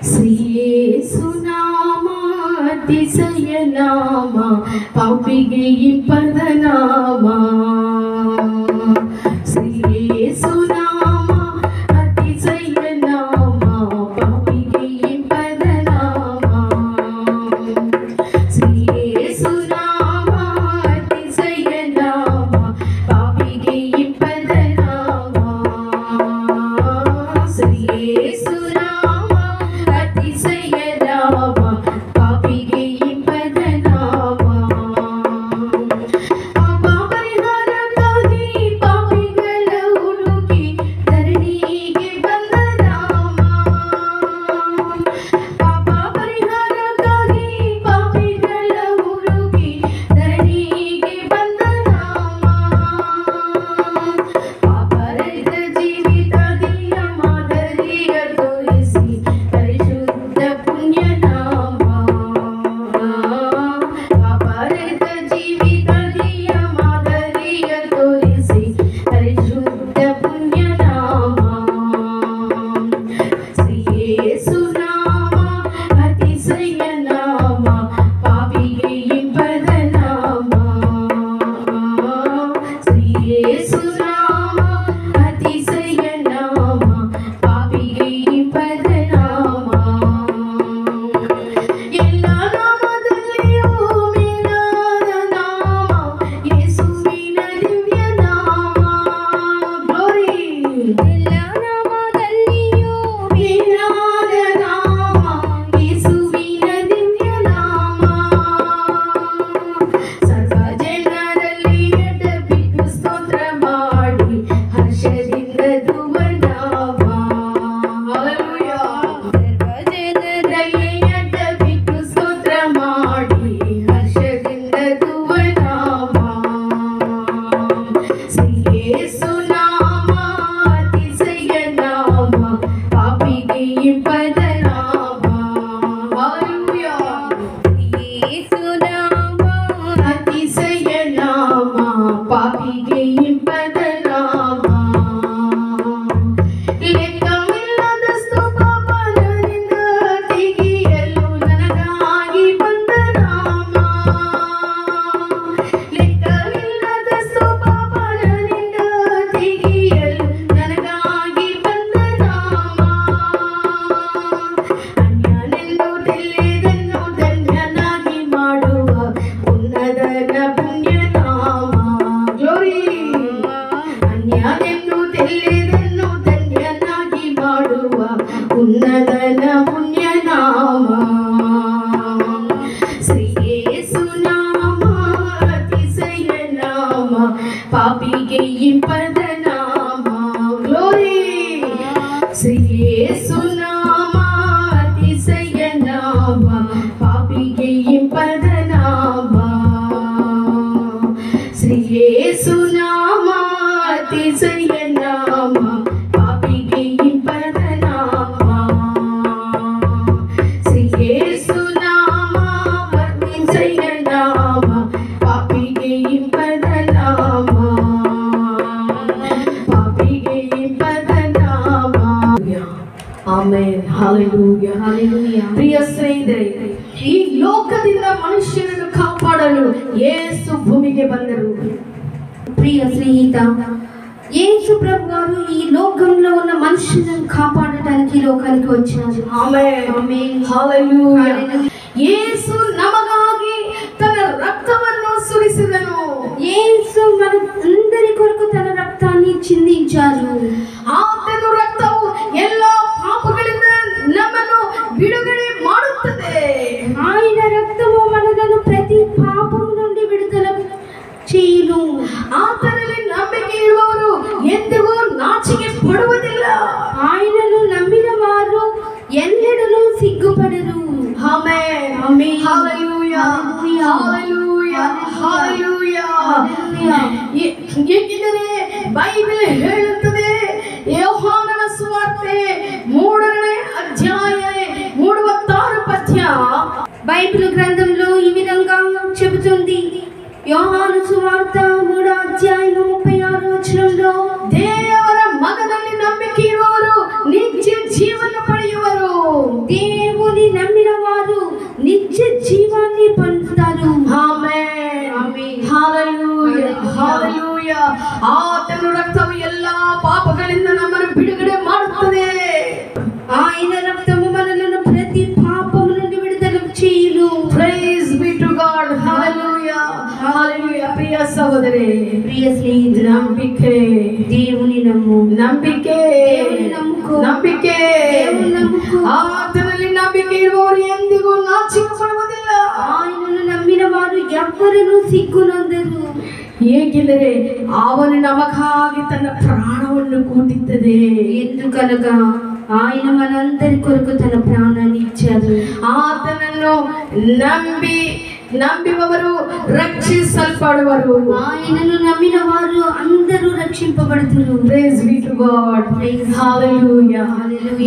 ಶ್ರೀಯೇಸುನಾಮ ಅತಿಶಯನಾಮ ಪಾಪಿಗೆ ಪದನಾಮ ಶ್ರೀಯೇಸುನಾಮ ಅತಿಶಯನಾಮ ಪಾಪಿಗೆ ಪದನಾಮ ಶ್ರೀಯೇಸುನಾಮ ಅತಿಶಯನಾಮ ಪಾಪಿಗೆ ಪದನಾಮ ಶ್ರೀಯೇಸುನಾಮ ಅತಿಶಯನಾಮ ಪಾಪಿಗೆ ಪದನಾಮ ಪಾಪ ಪರಿಹಾರಕ್ಕಾಗಿ ಪಾಪಿಗಳ ಹುಡುಕಿ ಧರಣಿಗೆ ಬಂದ ರಾಮ ಪಾಪ ಪರಿಹಾರಕ್ಕಾಗಿ ಪಾಪಿಗಳ ಹುಡುಕಿ ಧರಣಿಗೆ ಬಂದ ರಾಮ ಪಾಪರಹಿತ ಜೀವಿತದಿಯ ಮಾದರಿಯ ತೋರಿಸಿ ಪರಿಶುದ್ಧ ಪುಣ್ಯನಾಮ ಪಾಪರಹಿತ ಜೀವಿತದಿಯ ಮಾದರಿಯ ತೋರಿಸಿ ಪರಿಶುದ್ಧ ಪುಣ್ಯನಾಮ ಶ್ರೀಯೇಸುನಾಮ ಅತಿಶಯನಾಮ ಪಾಪಿಗೆ ಪದನಾಮ ಶ್ರೀಯೇಸುನಾಮ ಅತಿಶಯನಾಮ ಪಾಪಿಗೆ ಪದನಾಮ ಎಲ್ಲ ನಾಮದಲ್ಲಿಯೂ ಮೇಲಾದ ನಾಮ ಯೇಸುವಿನ ದಿವ್ಯ ನಾಮ ಗ್ಲೋರಿ ಎಲ್ಲ ನಾಮದಲ್ಲಿಯೂ ಮೇಲಾದ ನಾಮ ಯೇಸುವಿನ ದಿವ್ಯ ನಾಮ ಸರ್ವ ಜನರಲ್ಲಿ ಎಡಬಿಟ್ಟು ಸ್ತೋತ್ರ ಮಾಡಿ ಹರ್ಷದಿಂದ ಧ್ರುವನಾಮ ಹಲ್ಲೆಲೂಯಾ ಸರ್ವ ಜನರಲ್ಲಿ ಎಡಬಿಟ್ಟು ಸ್ತೋತ್ರ ಮಾಡಿ ಹರ್ಷದಿಂದ ಧ್ರುವನಾಮ ಶ್ರೀಯೇಸುನಾಮ ಅತಿಶಯನಾಮ ಪಾಪಿಗೆ ಪದನಾಮ ಹಲ್ಲೆಲೂಯಾ ಶ್ರೀಯೇಸುನಾಮ ಅತಿಶಯನಾಮ ಪಾಪಿಗೆ ಪದನಾಮ ಲೆಕ್ಕವಿಲ್ಲದಷ್ಟು ಪಾಪಗಳಿಂದ ತೆಗೆಯಲು ನನಗಾಗಿ ಬಂದ ನಾಮ ಲೆಕ್ಕವಿಲ್ಲದಷ್ಟು ಪಾಪಗಳಿಂದ ತೆಗೆಯಲು ನನಗಾಗಿ ಬಂದ ನಾಮ ಅನ್ಯನೆಂದು ತಿಳಿದನ್ನು ಧನ್ಯನಾಗಿ ಮಾಡುವ ಉನ್ನತನ ಪುಣ್ಯನಾಮ ಗ್ಲೋರಿ ಅನ್ಯನೆಂದು ತಿಳಿದನ್ನು ಧನ್ಯನಾಗಿ ಮಾಡುವ ಉನ್ನತನ ಪುಣ್ಯನಾಮ ಶ್ರೀಯೇಸುನಾಮ ಅತಿಶಯನಾಮ ಪಾಪಿಗೆ ಪದನಾಮ ಗ್ಲೋರಿ ಶ್ರೀಯೇಸುನಾಮ ಅತಿಶಯನಾಮ ಪಾಪಿಗೆ ಪದನಾಮ ಶ್ರೀಯೇಸುನಾಮ ಅತಿಶಯನಾಮ ಪಾಪಿಗೆ ಪದನಾಮ ಶ್ರೀಯೇಸುನಾಮ ಅತಿಶಯನಾಮ ಪಾಪಿಗೆ ಪದನಾಮ ಪಾಪಿಗೆ ಪದನಾಮ ಆಮೆನ್ ಹಲ್ಲೆಲೂಯಾ ಹಲ್ಲೆಲೂಯಾ ಪ್ರಿಯ ಸ್ನೇಹಿತರೆ ಈ ಲೋಕದಿಂದ ಮನುಷ್ಯರನ್ನು ಕಾಪಾಡಲು ಯೇಸು ಭೂಮಿಗೆ ಬಂದರು ప్రియ స్నేహిత యేసు ప్రభు గారు ఈ లోకంలో ఉన్న మనుషులను కాపాడడానికి లోకానికి వచ్చారు ఆమేన్ ఆమేన్ హల్లెలూయా యేసు నమಗಾಗಿ తన రక్తವನ್ನು ಸುರಿಸಿದನು యేసు మనందరి కొరకు తన రక్తాన్ని చిందించారు ಆತನ ರಕ್ತವು ಎಲ್ಲ ಪಾಪಗಳಿಂದ ನಮ್ಮನ್ನು ಬಿಡುಗಡೆ ಮಾಡುತ್ತದೆ ఆయన రక్తము మనలను ప్రతి పాపము నుండి విడుదల చేయును ಆತನಲ್ಲಿ ನಂಬಿಕೆ ಇರುವವರು ಎಂದಿಗೂ ನಾಚಿಕೆ ಪಡುವುದಿಲ್ಲ ఆయనను నమ్మిన వారు ఎన్నడూ సిగ్గుపడరు ఆమేన్ ఆమేన్ హల్లెలూయಾ హల్లెలూయా హల్లెలూయా ಏಕೆಂದರೆ ಬೈಬಲ್ ಹೇಳುತ್ತದೆ ಯೋಹಾನನ ಸುವಾರ್ತೆ 3ನೇ ಅಧ್ಯಾಯ 36 ಪದ್ಯ బైబిల్ గ్రంథంలో ఈ విధంగా చెబుతుంది యోహాను సువార్త 3వ అధ్యాయం 36వ వచనంలో ದೇವರ ಮಗನಲ್ಲಿ ನಂಬಿಕೆ ಇರುವವರು ನಿತ್ಯ ಜೀವನ ಪಡೆಯುವರು. ಆತನ ರಕ್ತವು ಎಲ್ಲಾ ಪಾಪಗಳಿಂದ ನಮ್ಮನ್ನು ಬಿಡುಗಡೆ ಮಾಡುತ್ತದೆ. ఆయన రక్తము మనలను ప్రతి పాపము నుండి విడుదల చేయును. Praise be to God. Hallelujah. Hallelujah. ప్రియ సహోదరే, ప్రియ స్నేహితుడా, ನಂಬಿಕೆ, దేవుని నమ్ము. ನಂಬಿಕೆ, దేవుని నమ్ముకో. ನಂಬಿಕೆ, దేవుని నమ్ముకో. ಆತನಲ್ಲಿ ನಂಬಿಕೆ ಇರುವವರು ಎಂದಿಗೂ ನಾಚಿಕೊಳ್ಳುವುದಿಲ್ಲ. ఆయనను నమ్మిన వారు ఎవ్వరూ సిగ్గునందరు. ಏಕೆಂದರೆ ಅವನು ನಮಗಾಗಿ ತನ್ನ ಪ್ರಾಣವನ್ನು ಕೊಟ್ಟಿದ್ದದೆ. ఎందుకనగా ఆయన మనందరి కొరకు తన ప్రాణాన్ని ఇచ్చారు. ಆತನನ್ನು ನಂಬಿದವರು ರಕ್ಷಿಸಲ್ಪಡುವರು. ఆయనను నమ్మిన వారు అందరూ రక్షింపబడుతురు. Praise be to God. Hallelujah. Hallelujah.